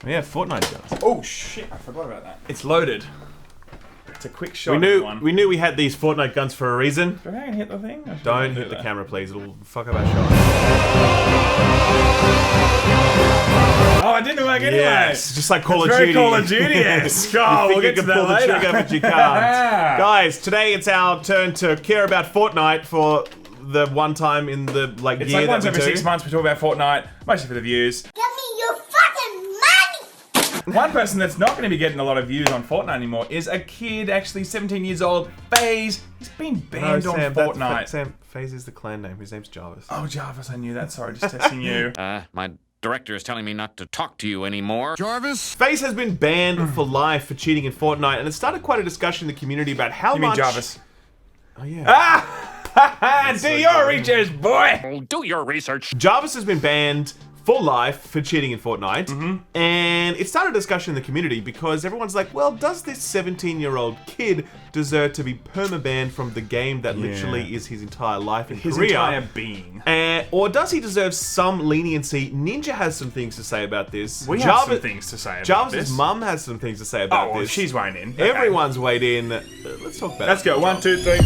Yeah, Fortnite guns. Oh shit, I forgot about that. It's loaded. It's a quick shot. We knew we had these Fortnite guns for a reason. Do I think I can hit the thing? Don't hit the camera, please. It'll fuck up our shot. Oh, it didn't work anyway. Yes, just like Call of Duty. Very Call of Duty, yes. Oh, we'll get to that later. Pull the trigger, but you can't. Guys, today it's our turn to care about Fortnite for the one time in the year like that once we every do. 6 months we talk about Fortnite, mostly for the views. Give me your fucking money! One person that's not going to be getting a lot of views on Fortnite anymore is a kid, actually 17 years old, FaZe. He's been banned on Fortnite. Sam, FaZe is the clan name. His name's Jarvis. Oh, Jarvis, I knew that. Sorry, just testing you. My director is telling me not to talk to you anymore. Jarvis? FaZe has been banned for life for cheating in Fortnite, and it started quite a discussion in the community about how You much... mean Jarvis? Oh, yeah. Ah! Do your research, boy! Oh, do your research. Jarvis has been banned for life for cheating in Fortnite, and it started a discussion in the community because everyone's like, well, does this 17-year-old kid deserve to be perma-banned from the game that literally is his entire life and His career? entire being. Or does he deserve some leniency? Ninja has some things to say about this. We have some things to say about Jarvis's this. mum has some things to say about Oh, this. she's weighed in. Okay. Everyone's weighed in. Let's talk about Let's it. go. 1, 2, 3.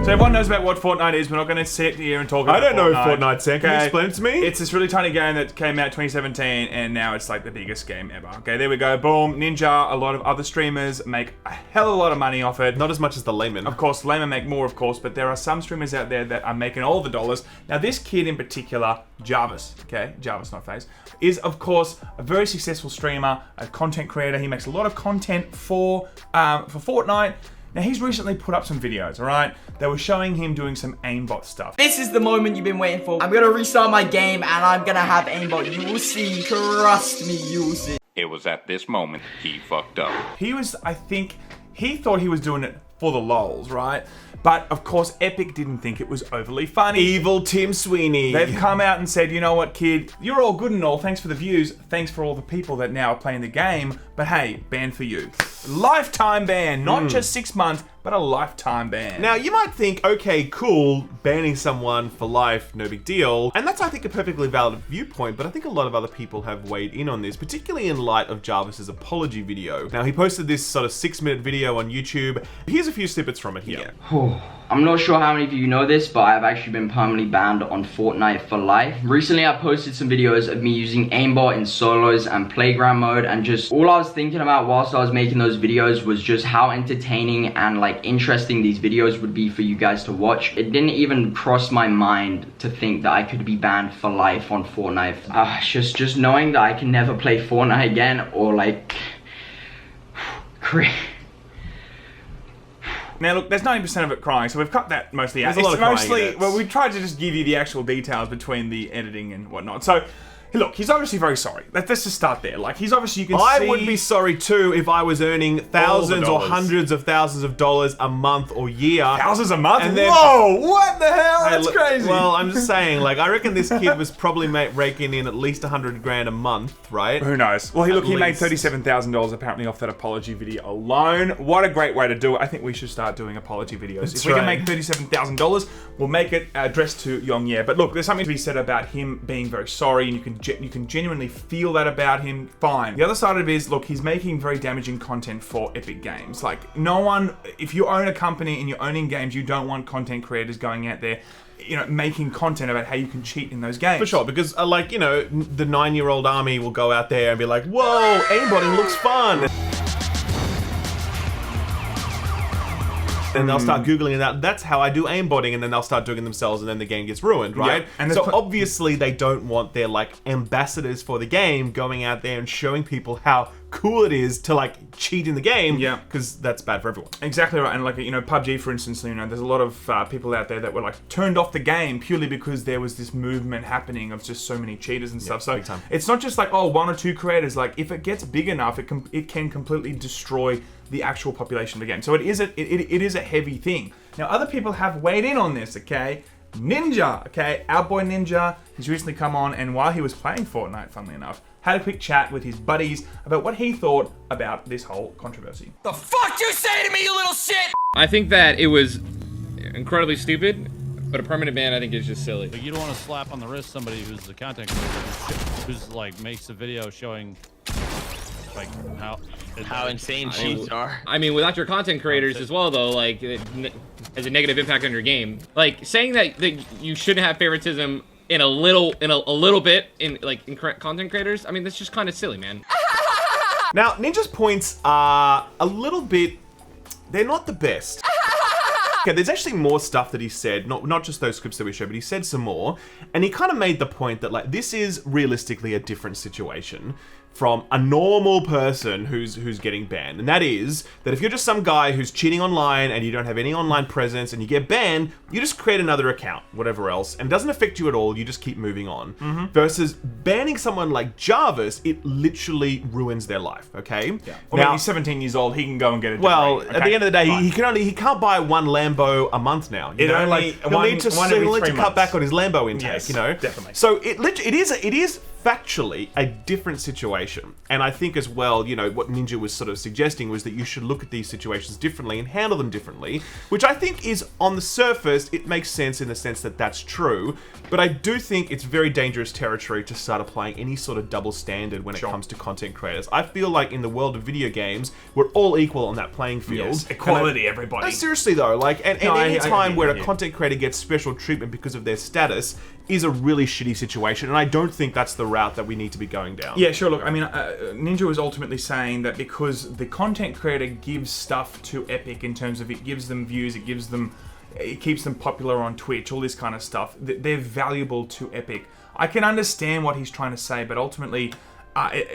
So everyone knows about what Fortnite is. We're not going to sit here and talk about I don't know Fortnite. Fortnite, Sam. Can you explain it to me? It's this really tiny game that came out 2017, and now it's like the biggest game ever. Okay, there we go. Boom. Ninja, a lot of other streamers make a hell of a lot of money off it. Not as much as the Laymen. Of course, Laymen make more, of course, but there are some streamers out there that are making all the dollars. Now, this kid in particular, Jarvis, okay, Jarvis, not FaZe, is, of course, a very successful streamer, a content creator. He makes a lot of content for Fortnite. Now, he's recently put up some videos, all right? They were showing him doing some aimbot stuff. This is the moment you've been waiting for. I'm gonna restart my game and I'm gonna have aimbot. You will see. Trust me, you will see. It was at this moment he fucked up. He was, I think, he thought he was doing it for the lols, right? But, of course, Epic didn't think it was overly funny. Evil Tim Sweeney. They've come out and said, you know what, kid, you're all good and all, thanks for the views, thanks for all the people that now are playing the game, but hey, ban for you. Lifetime ban, not just 6 months, but a lifetime ban. Now, you might think, okay, cool, banning someone for life, no big deal. And that's, I think, a perfectly valid viewpoint, but I think a lot of other people have weighed in on this, particularly in light of Jarvis's apology video. Now, he posted this sort of 6-minute video on YouTube. Here's a few snippets from it here. I'm not sure how many of you know this, but I've actually been permanently banned on Fortnite for life. Recently, I posted some videos of me using aimbot in solos and playground mode, and just all I was thinking about whilst I was making those videos was just how entertaining and like interesting these videos would be for you guys to watch. It didn't even cross my mind to think that I could be banned for life on Fortnite. Just knowing that I can never play Fortnite again, or like... Now look, there's 90% of it crying, so we've cut that mostly out. There's a lot of crying mostly, in it. well, we tried to just give you the actual details between the editing and whatnot. So, look, he's obviously very sorry. Let's just start there. Like, he's obviously, you can see... I would be sorry too if I was earning thousands or dollars. hundreds of thousands of dollars a month or year. Thousands a month? And then- Whoa! What the hell? Hey, That's look, crazy. Well, I'm just saying, like, I reckon this kid was probably raking in at least 100 grand a month, right? Who knows? Well, he made least. $37,000 apparently off that apology video alone. What a great way to do it. I think we should start doing apology videos. If we can make $37,000, we'll make it addressed to Yong Ye. But look, there's something to be said about him being very sorry, and you can genuinely feel that about him. Fine. The other side of it is, look, he's making very damaging content for Epic Games. Like, no one, if you own a company and you're owning games, you don't want content creators going out there, you know, making content about how you can cheat in those games. For sure, because, like, you know, the 9-year-old army will go out there and be like, whoa, aimbotting looks fun. And they'll start Googling it out. That's how I do aimbotting, and then they'll start doing it themselves, and then the game gets ruined, right? Yeah, and so obviously they don't want their, like, ambassadors for the game going out there and showing people how cool it is to, like, cheat in the game. Yeah. Because that's bad for everyone. Exactly right. And like, you know, PUBG, for instance, you know, there's a lot of people out there that were like turned off the game purely because there was this movement happening of just so many cheaters and stuff. So big time. it's not just like, oh, 1 or 2 creators. Like, if it gets big enough, it can completely destroy the actual population of the game. So it is a heavy thing. Now, other people have weighed in on this, okay? Ninja, okay? Our boy Ninja, he's recently come on, and while he was playing Fortnite, funnily enough, had a quick chat with his buddies about what he thought about this whole controversy. The fuck you say to me, you little shit? I think that it was incredibly stupid But a permanent ban, I think, is just silly. But you don't want to slap on the wrist somebody who's a content creator who's like makes a video showing like how insane cheats are. I mean, without your content creators as well, though, like it has a negative impact on your game. Like saying that you shouldn't have favoritism in a little bit in content creators. I mean, that's just kind of silly, man. Now, Ninja's points are a little bit. They're not the best. Okay, there's actually more stuff that he said, not just those clips that we showed, but he said some more, and he kind of made the point that like this is realistically a different situation from a normal person who's getting banned. And that is that if you're just some guy who's cheating online and you don't have any online presence and you get banned, you just create another account, whatever else, and it doesn't affect you at all, you just keep moving on. Versus banning someone like Jarvis, it literally ruins their life, okay? Yeah. Well, now, he's 17 years old, he can go and get a degree. Well, at the end of the day, he can't buy one Lambo a month now. You know, like he'll need to cut back on his Lambo intake, yes, you know? Definitely. So it is factually a different situation. And I think as well, you know, what Ninja was sort of suggesting was that you should look at these situations differently and handle them differently, which I think is, on the surface, it makes sense in the sense that that's true. But I do think it's very dangerous territory to start applying any sort of double standard when it comes to content creators. I feel like in the world of video games, we're all equal on that playing field. Yes, equality, everybody. No, seriously though, like, and any time where a content creator gets special treatment because of their status is a really shitty situation, and I don't think that's the route that we need to be going down. Yeah, sure. Look, I mean, Ninja was ultimately saying that because the content creator gives stuff to Epic in terms of it gives them views, it keeps them popular on Twitch, all this kind of stuff, they're valuable to Epic. I can understand what he's trying to say, but ultimately,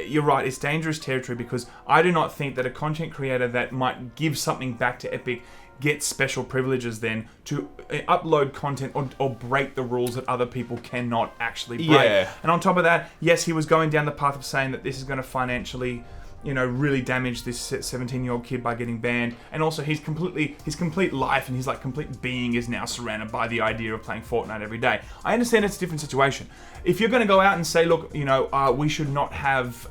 you're right, it's dangerous territory because I do not think that a content creator that might give something back to Epic gets special privileges then to upload content or break the rules that other people cannot actually break. Yeah. And on top of that, yes, he was going down the path of saying that this is going to financially, you know, really damage this 17-year-old kid by getting banned. And also his complete life and his like complete being is now surrounded by the idea of playing Fortnite every day. I understand it's a different situation. If you're going to go out and say, look, you know, we should not have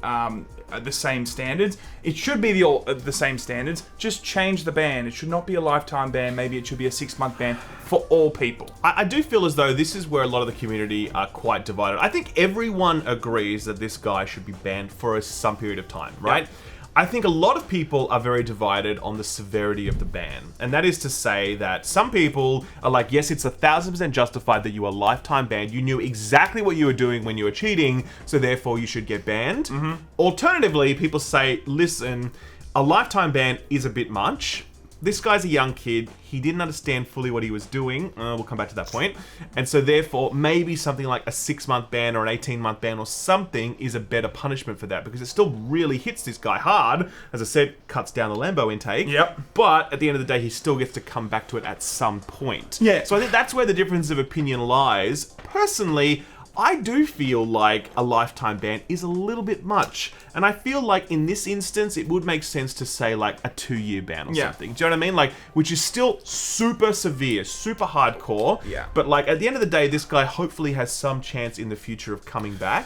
the same standards, it should be the same standards, just change the ban. It should not be a lifetime ban, maybe it should be a 6-month ban for all people. I do feel as though this is where a lot of the community are quite divided. I think everyone agrees that this guy should be banned for some period of time, right? Yeah. I think a lot of people are very divided on the severity of the ban. And that is to say that some people are like, yes, it's 1,000% justified that you are lifetime banned. You knew exactly what you were doing when you were cheating, so therefore you should get banned. Alternatively, people say, listen, a lifetime ban is a bit much. This guy's a young kid. He didn't understand fully what he was doing. We'll come back to that point. And so therefore, maybe something like a 6-month ban or an 18-month ban or something is a better punishment for that because it still really hits this guy hard. As I said, cuts down the Lambo intake. Yep. But at the end of the day, he still gets to come back to it at some point. Yeah. So I think that's where the difference of opinion lies. Personally, I do feel like a lifetime ban is a little bit much. And I feel like in this instance, it would make sense to say like a 2-year ban or something. Do you know what I mean? Like, which is still super severe, super hardcore. Yeah. But like at the end of the day, this guy hopefully has some chance in the future of coming back.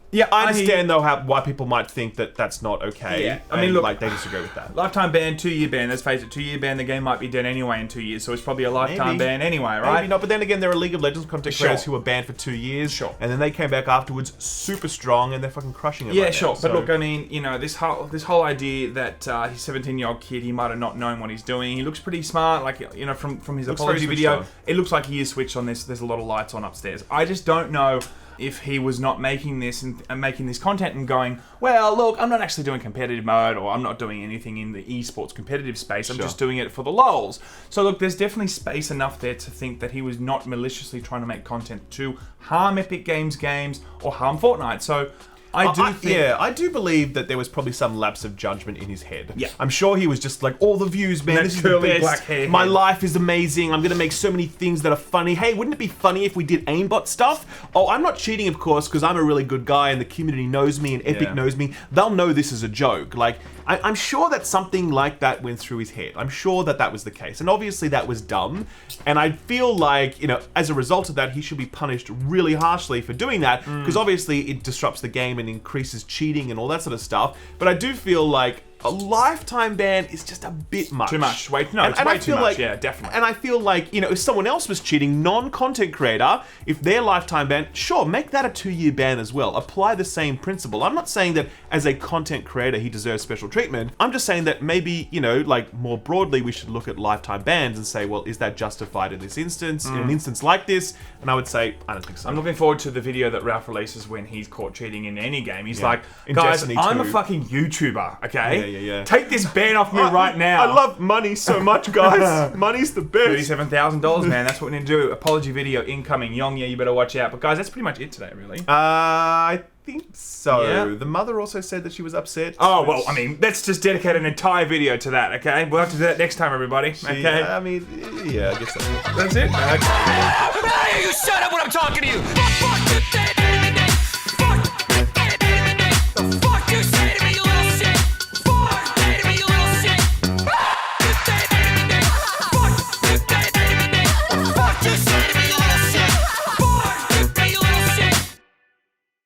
Yeah, I understand though why people might think that that's not okay. Yeah, I mean, look, like they disagree with that. Lifetime ban, 2-year ban. Let's face it, 2-year ban. The game might be dead anyway in 2 years, so it's probably a lifetime ban anyway, right? Maybe not, but then again, there are League of Legends content creators who were banned for 2 years, and then they came back afterwards super strong, and they're fucking crushing it. Yeah, right sure. now, But so. look, I mean, you know, this whole idea that he's 17-year-old kid, he might have not known what he's doing. He looks pretty smart, like you know, from his apology video, it looks like he is switched on this. There's a lot of lights on upstairs. I just don't know if he was not making this and making this content and going, well, look, I'm not actually doing competitive mode or I'm not doing anything in the esports competitive space. I'm just doing it for the lols. So look, there's definitely space enough there to think that he was not maliciously trying to make content to harm Epic Games or harm Fortnite. So I do believe that there was probably some lapse of judgment in his head. Yeah. I'm sure he was just like, all the views, man, this is the best. Black hair My life is amazing. I'm going to make so many things that are funny. Hey, wouldn't it be funny if we did aimbot stuff? Oh, I'm not cheating, of course, because I'm a really good guy and the community knows me and Epic knows me. They'll know this is a joke. Like, I'm sure that something like that went through his head. I'm sure that that was the case. And obviously that was dumb. And I feel like, you know, as a result of that, he should be punished really harshly for doing that, because obviously it disrupts the game and increases cheating and all that sort of stuff. But I do feel like a lifetime ban is just a bit much. Too much. Wait, no, it's way too much. Yeah, definitely. And I feel like, you know, if someone else was cheating, non-content creator, if their lifetime ban, sure, make that a 2-year ban as well. Apply the same principle. I'm not saying that as a content creator he deserves special treatment. I'm just saying that maybe, you know, like more broadly, we should look at lifetime bans and say, well, is that justified in this instance? In an instance like this? And I would say, I don't think so. I'm looking forward to the video that Ralph releases when he's caught cheating in any game. He's like, In guys, Destiny I'm 2. a fucking YouTuber, okay? Yeah. Take this ban off me right now. I love money so much, guys. Money's the best. $37,000, man. That's what we need to do. Apology video incoming. Yong, yeah, you better watch out. But guys, that's pretty much it today, really. I think so. Yeah. The mother also said that she was upset. Oh, well, I mean, let's just dedicate an entire video to that, okay? We'll have to do that next time, everybody, okay? I mean, yeah, I guess that's it. That's it? Okay. Hey, you shut up when I'm talking to you!